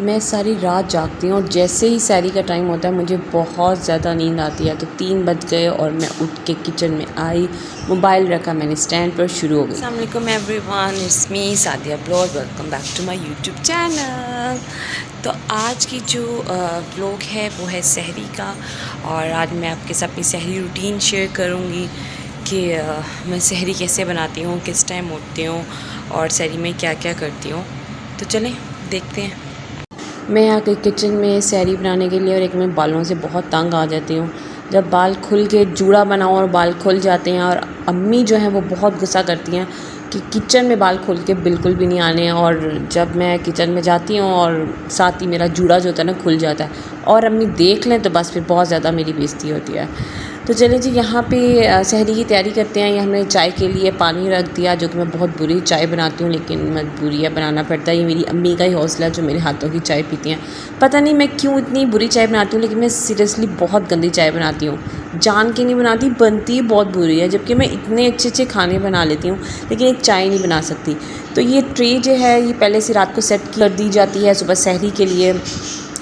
मैं सारी रात जागती हूँ और जैसे ही सहरी का टाइम होता है मुझे बहुत ज़्यादा नींद आती है। तो 3 बज गए और मैं उठ के किचन में आई, मोबाइल रखा मैंने स्टैंड पर, शुरू हो गई। अस्सलाम वालेकुम everyone, it's me Sadia blog, welcome back to my YouTube channel. तो आज की जो ब्लॉग है वो है सहरी का, और आज मैं आपके साथ अपनी सहरी रूटीन शेयर करूँगी कि मैं सहरी कैसे बनाती हूँ, किस टाइम उठती हूँ और सहरी में क्या क्या करती हूँ। तो चलें देखते हैं। मैं आ गई किचन में सहरी बनाने के लिए, और एक मैं बालों से बहुत तंग आ जाती हूँ। जब बाल खुल के जूड़ा बनाओ और बाल खुल जाते हैं, और अम्मी जो हैं वो बहुत गुस्सा करती हैं कि किचन में बाल खुल के बिल्कुल भी नहीं आने हैं। और जब मैं किचन में जाती हूँ और साथ ही मेरा जूड़ा जो होता है ना खुल जाता है, और अम्मी देख लें तो बस फिर बहुत ज़्यादा मेरी बेइज्जती होती है। तो चलिए जी, यहाँ पे सहरी की तैयारी करते हैं। हमने चाय के लिए पानी रख दिया, जो कि मैं बहुत बुरी चाय बनाती हूँ, लेकिन मजबूरी है, बनाना पड़ता है। ये मेरी अम्मी का ही हौसला है जो मेरे हाथों की चाय पीती हैं। पता नहीं मैं क्यों इतनी बुरी चाय बनाती हूँ, लेकिन मैं सीरियसली बहुत गंदी चाय बनाती हूँ। जान के नहीं बनाती, बनती बहुत बुरी है, जबकि मैं इतने अच्छे अच्छे खाने बना लेती हूँ, लेकिन एक चाय नहीं बना सकती। तो ये ट्रे जो है ये पहले से रात को सेट कर दी जाती है सुबह सहरी के लिए।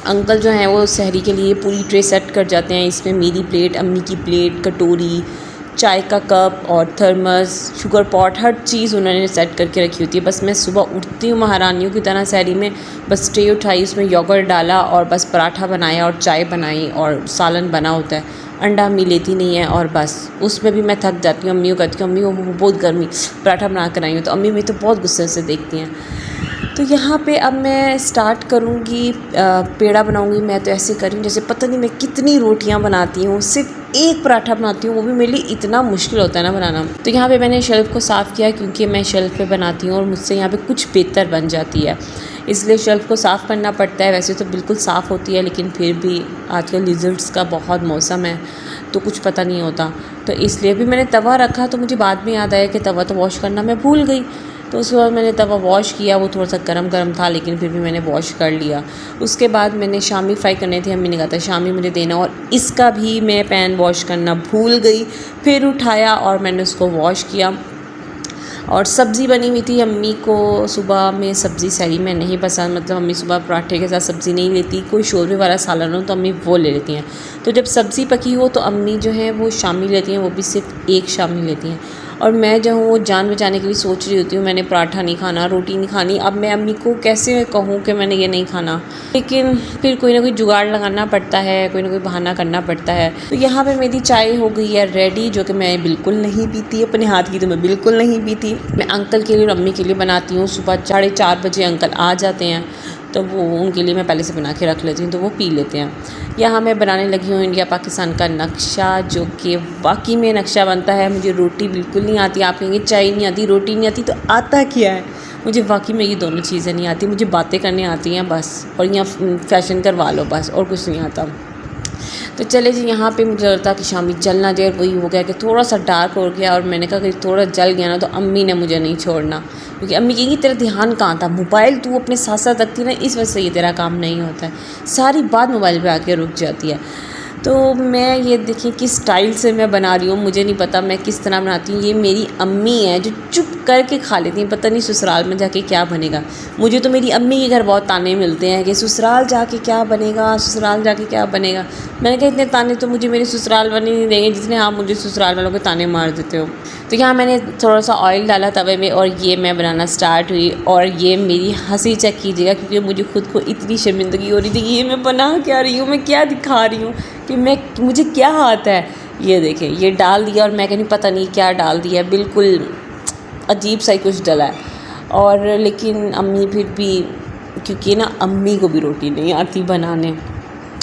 अंकल जो हैं वो सहरी के लिए पूरी ट्रे सेट कर जाते हैं। इसमें मेरी प्लेट, अम्मी की प्लेट, कटोरी, चाय का कप और थर्मस, शुगर पॉट, हर चीज़ उन्होंने सेट करके रखी होती है। बस मैं सुबह उठती हूँ महारानियों की तरह सहरी में, बस ट्रे उठाई, उसमें योगर्ट डाला और बस पराठा बनाया और चाय बनाई और सालन बना होता है। अंडा अम्मी लेती नहीं है, और बस उसमें भी मैं थक जाती हूँ। अम्मी को कहती हूँ, अम्मी वो बहुत गर्मी, पराठा बना कर आई हूँ, तो अम्मी मेरी तो बहुत गुस्से से देखती हैं। तो यहाँ पे अब मैं स्टार्ट करूँगी, पेड़ा बनाऊँगी। मैं तो ऐसे करूँ जैसे पता नहीं मैं कितनी रोटियाँ बनाती हूँ, सिर्फ एक पराठा बनाती हूँ, वो भी मेरे लिए इतना मुश्किल होता है ना बनाना। तो यहाँ पे मैंने शेल्फ़ को साफ़ किया, क्योंकि मैं शेल्फ़ पे बनाती हूँ और मुझसे यहाँ पे कुछ बेहतर बन जाती है, इसलिए शेल्फ़ को साफ़ करना पड़ता है। वैसे तो बिल्कुल साफ़ होती है, लेकिन फिर भी आजकल लिज़र्ड्स का बहुत मौसम है तो कुछ पता नहीं होता। तो इसलिए भी मैंने तवा रखा, तो मुझे बाद में याद आया कि तवा तो वॉश करना मैं भूल गई। तो उसके बाद मैंने तवा वॉश किया, वो थोड़ा सा गरम था, लेकिन फिर भी मैंने वॉश कर लिया। उसके बाद मैंने शामी फ्राई करने थे, अम्मी ने कहा था शामी मुझे देना, और इसका भी मैं पैन वॉश करना भूल गई। फिर उठाया और मैंने उसको वॉश किया। और सब्ज़ी बनी हुई थी, अम्मी को सुबह में सब्ज़ी सहरी में नहीं पसंद, मतलब अम्मी सुबह पराठे के साथ सब्ज़ी नहीं लेती। कोई शोरबे वाला सालन हो तो अम्मी वो ले लेती हैं। तो जब सब्ज़ी पकी हो तो अम्मी जो है वो शामी लेती हैं, वो भी सिर्फ एक शामी लेती हैं। और मैं जो हूँ वो जान बचाने के लिए सोच रही होती हूँ, मैंने पराठा नहीं खाना, रोटी नहीं खानी। अब मैं अम्मी को कैसे कहूँ कि मैंने ये नहीं खाना, लेकिन फिर कोई ना कोई जुगाड़ लगाना पड़ता है, कोई ना कोई बहाना करना पड़ता है। तो यहाँ पे मेरी चाय हो गई है रेडी, जो कि मैं बिल्कुल नहीं पीती, अपने हाथ की तो मैं बिल्कुल नहीं पीती। मैं अंकल के लिए और अम्मी के लिए बनाती हूँ। सुबह 4:30 बजे अंकल आ जाते हैं, तो वो उनके लिए मैं पहले से बना के रख लेती हूँ, तो वो पी लेते हैं। यहाँ मैं बनाने लगी हूँ इंडिया पाकिस्तान का नक्शा, जो कि वाकई में नक्शा बनता है। मुझे रोटी बिल्कुल नहीं आती। आप कहेंगे चाय नहीं आती, रोटी नहीं आती, तो आता क्या है? मुझे वाकई में ये दोनों चीज़ें नहीं आती। मुझे बातें करने आती हैं बस, और यहाँ फैशन करवा लो बस, और कुछ नहीं आता। तो चले जी, यहाँ पे मुझे लगता कि शामी जल ना जाए। वही हो गया कि थोड़ा सा डार्क हो गया, और मैंने कहा कि थोड़ा जल गया ना तो अम्मी ने मुझे नहीं छोड़ना, क्योंकि अम्मी कहेंगी तेरा ध्यान कहाँ था, मोबाइल तू अपने साथ साथ रखती ना, इस वजह से ये तेरा काम नहीं होता है। सारी बात मोबाइल पे आके रुक जाती है। तो मैं ये देखिए किस स्टाइल से मैं बना रही हूँ, मुझे नहीं पता मैं किस तरह बनाती हूँ। ये मेरी अम्मी है जो चुप करके खा लेती हैं, पता नहीं ससुराल में जाके क्या बनेगा। मुझे तो मेरी अम्मी के घर बहुत ताने मिलते हैं कि ससुराल जाके क्या बनेगा, ससुराल जाके क्या बनेगा। मैंने कहा इतने ताने तो मुझे मेरे ससुराल वाले नहीं देंगे जितने आप मुझे ससुराल वालों के ताने मार देते हो। तो यहाँ मैंने थोड़ा सा ऑयल डाला तवे में, और ये मैं बनाना स्टार्ट हुई। और ये मेरी हंसी चेक कीजिएगा, क्योंकि मुझे खुद को इतनी शर्मिंदगी हो रही थी कि ये मैं बना क्या रही हूँ, मैं क्या दिखा रही हूँ, कि मुझे क्या आता है। ये देखें, ये डाल दिया, और मैं कहनी पता नहीं क्या डाल दिया, बिल्कुल अजीब सा ही कुछ डला है। और लेकिन अम्मी फिर भी, क्योंकि ना अम्मी को भी रोटी नहीं आती बनाने।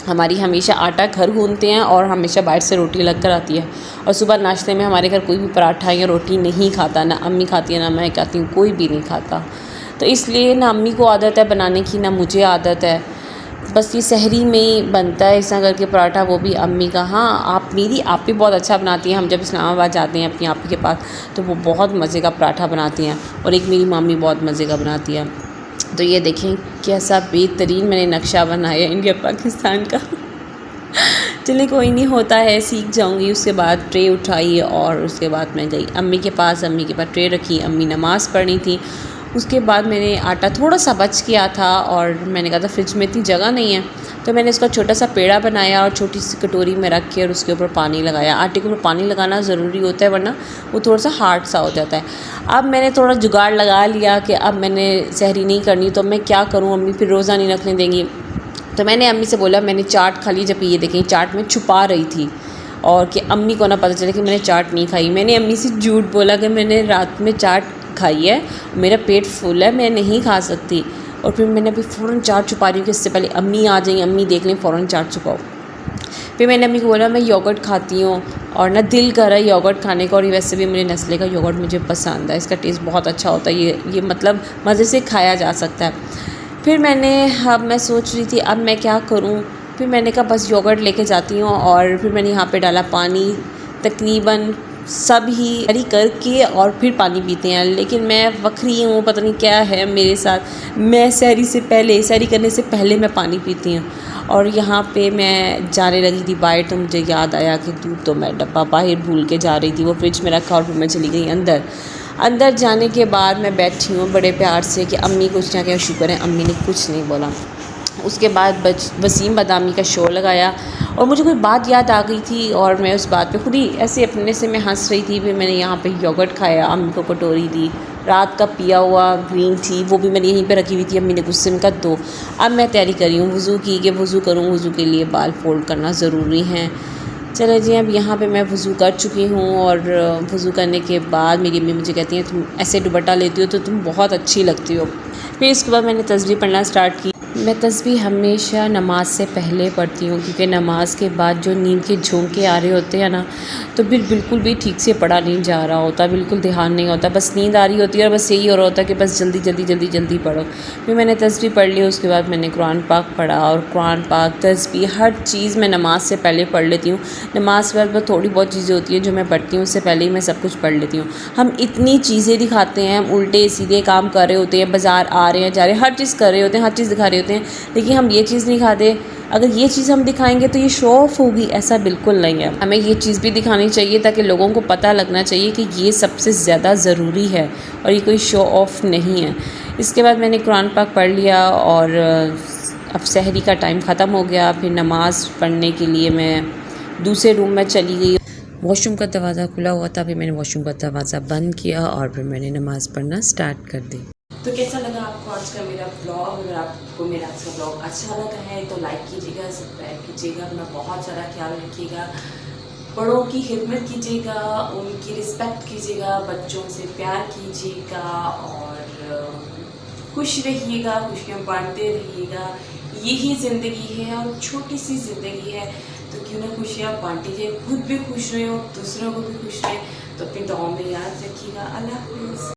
हमारी हमेशा आटा घर गूंथते हैं, और हमेशा बाहर से रोटी लग कर आती है। और सुबह नाश्ते में हमारे घर कोई भी पराठा या रोटी नहीं खाता, ना अम्मी खाती है ना मैं खाती हूँ, कोई भी नहीं खाता। तो इसलिए ना अम्मी को आदत है बनाने की, ना मुझे आदत है। बस ये सहरी में ही बनता है इस तरह करके पराठा, वो भी अम्मी का। हाँ, आप भी बहुत अच्छा बनाती हैं। हम जब इस्लामाबाद जाते हैं अपनी आपी के पास, तो वो बहुत मज़े का पराठा बनाती हैं, और एक मेरी मामी बहुत मज़े का बनाती है। तो ये देखें कैसा बेहतरीन मैंने नक्शा बनाया इंडिया पाकिस्तान का। चलिए कोई नहीं, होता है, सीख जाऊंगी। उसके बाद ट्रे उठाई, और उसके बाद मैं गई अम्मी के पास। अम्मी के पास ट्रे रखी, अम्मी नमाज़ पढ़ी थी, उसके बाद मैंने आटा थोड़ा सा बच गया था और मैंने कहा था फ्रिज में इतनी जगह नहीं है, तो मैंने इसका छोटा सा पेड़ा बनाया और छोटी सी कटोरी में रख के और उसके ऊपर पानी लगाया। आटे के ऊपर पानी लगाना ज़रूरी होता है वरना वो थोड़ा सा हार्ड सा हो जाता है। अब मैंने थोड़ा जुगाड़ लगा लिया कि अब मैंने सहरी नहीं करनी तो मैं क्या करूँ, अम्मी फिर रोज़ा नहीं रखने देंगी। तो मैंने अम्मी से बोला मैंने चाट खा ली, जब ये देखें चाट में छुपा रही थी और कि अम्मी को ना पता चले कि मैंने चाट नहीं खाई। मैंने अम्मी से झूठ बोला कि मैंने रात में चाट खाई है, मेरा पेट फुल है, मैं नहीं खा सकती। और फिर मैंने अभी फ़ौरन चाट छुपा रही हूँ कि इससे पहले अम्मी आ जाएं, अम्मी देख लें, फ़ौरन चाट छुपाओ। फिर मैंने अम्मी को बोला मैं योगर्ट खाती हूँ और ना दिल कर रहा है योगर्ट खाने का, और वैसे भी मेरे नेस्ले का योगर्ट मुझे पसंद है, इसका टेस्ट बहुत अच्छा होता है, ये मतलब मज़े से खाया जा सकता है। फिर अब मैं सोच रही थी अब मैं क्या करूँ। फिर मैंने कहा बस योगर्ट लेके जाती हूँ और फिर मैंने यहाँ पे डाला पानी, तकरीबन सब ही तैयारी करके और फिर पानी पीते हैं। लेकिन मैं वक्री हूँ, पता नहीं क्या है मेरे साथ, मैं सहरी करने से पहले मैं पानी पीती हूँ। और यहाँ पे मैं जाने लगी थी बाहर, तो मुझे याद आया कि दूध तो मैं डब्बा बाहर भूल के जा रही थी, वो फ्रिज में रखा और फिर मैं चली गई अंदर जाने के बाद मैं बैठी हूँ बड़े प्यार से कि अम्मी कुछ ना क्या, शुक्र है अम्मी ने कुछ नहीं बोला। उसके बाद वसीम बादामी का शो लगाया और मुझे कोई बात याद आ गई थी और मैं उस बात पे खुद ही ऐसे अपने से मैं हंस रही थी। फिर मैंने यहाँ पे योगर्ट खाया, अम्मी को कटोरी दी, रात का पिया हुआ ग्रीन टी वो भी मैंने यहीं पे रखी हुई थी, अम्मी ने गुस्से में कहा दो। अब मैं तैयारी कर रही हूँ वज़ू की कि वज़ू करूँ, वज़ू के लिए बाल फोल्ड करना ज़रूरी है। चलो जी, अब यहाँ पे मैं वज़ू कर चुकी हूँ और वज़ू करने के बाद मेरी अम्मी मुझे कहती हैं तुम ऐसे दुपट्टा लेती हो तो तुम बहुत अच्छी लगती हो। फिर इसके बाद मैंने तस्बीह पढ़ना स्टार्ट की। मैं तस्बीह हमेशा नमाज से पहले पढ़ती हूँ क्योंकि नमाज के बाद जो नींद के झोंके आ रहे होते हैं ना, तो बिल्कुल भी ठीक से पढ़ा नहीं जा रहा होता, बिल्कुल ध्यान नहीं होता, बस नींद आ रही होती है और बस यही हो रहा होता है कि बस जल्दी पढ़ो। फिर मैंने तस्बीह पढ़ ली, उसके बाद मैंने कुरान पाक पढ़ा और कुरान पाक तस्बीह हर चीज़ मैं नमाज से पहले पढ़ लेती हूँ। नमाज के बाद थोड़ी बहुत चीज़ें होती हैं जो मैं पढ़ती हूँ, उससे पहले ही मैं सब कुछ पढ़ लेती हूँ। हम इतनी चीज़ें दिखाते हैं, हम उल्टे सीधे काम कर रहे होते हैं, बाज़ार आ रहे हैं जा रहे हैं, हर चीज़ कर रहे होते हैं, हर चीज़ दिखा रहे होते हैं, लेकिन हम ये चीज़ नहीं दिखाते। अगर ये चीज़ हम दिखाएंगे तो ये शो ऑफ होगी, ऐसा बिल्कुल नहीं है। हमें ये चीज़ भी दिखानी चाहिए ताकि लोगों को पता लगना चाहिए कि ये सबसे ज़्यादा ज़रूरी है और ये कोई शो ऑफ नहीं है। इसके बाद मैंने कुरान पाक पढ़ लिया और अब सहरी का टाइम ख़त्म हो गया। फिर नमाज़ पढ़ने के लिए मैं दूसरे रूम में चली गई। वॉशरूम का दरवाज़ा खुला हुआ था, फिर मैंने वॉशरूम का दरवाज़ा बंद किया और फिर मैंने नमाज़ पढ़ना स्टार्ट कर दी। तो कैसा लगा आपको आज का मेरा ब्लॉग? अगर आपको मेरा आज का ब्लॉग अच्छा लगा है तो लाइक कीजिएगा, सब्सक्राइब कीजिएगा, अपना बहुत ज़्यादा ख्याल रखिएगा, बड़ों की खिदमत कीजिएगा, उनकी रिस्पेक्ट कीजिएगा, बच्चों से प्यार कीजिएगा और खुश रहिएगा, खुशियाँ बांटते रहिएगा। यही ज़िंदगी है और छोटी सी ज़िंदगी है, तो क्यों ना खुशियाँ बांटिए, खुद भी खुश रहें और दूसरों को भी खुश रहें। तो अपनी दुआओं में याद रखिएगा। अल्लाह हाफ़िज़।